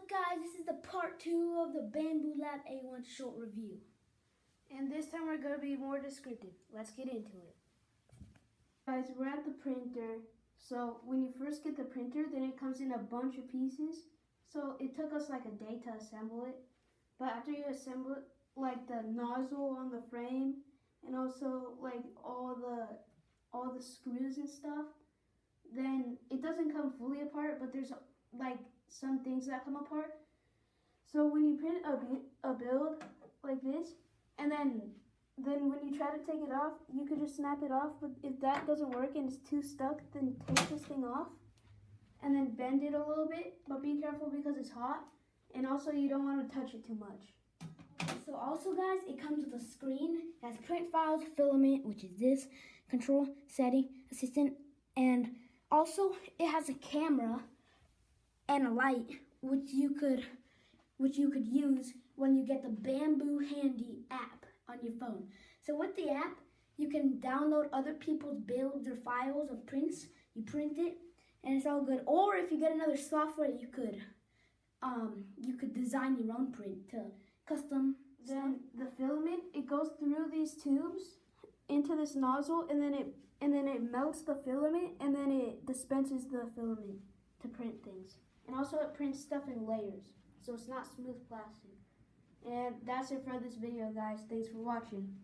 up, guys? This is the part 2 of the Bambu Lab A1 short review. And this time we're going to be more descriptive. Let's get into it. Guys, we're at the printer. So when you first get the printer, then it comes in a bunch of pieces. So it took us like a day to assemble it. But after you assemble it, like the nozzle on the frame and also like all the screws and stuff, then it doesn't come fully apart, but there's like some things that come apart. So when you print a build like this, and then when you try to take it off, you could just snap it off. But if that doesn't work and it's too stuck, then take this thing off and then bend it a little bit, but be careful because it's hot, and also you don't want to touch it too much. So also, guys, it comes with a screen. It has print files, filament, which is this, control, setting, assistant, and also it has a camera and a light, which you could use when you get the Bambu Handy app on your phone. So with the app, you can download other people's builds or files of prints. You print it, and it's all good. Or if you get another software, you could design your own print to custom. Then the filament, it goes through these tubes into this nozzle, and then it melts the filament, and then it dispenses the filament to print things. And also it prints stuff in layers, so it's not smooth plastic. And that's it for this video, guys. Thanks for watching.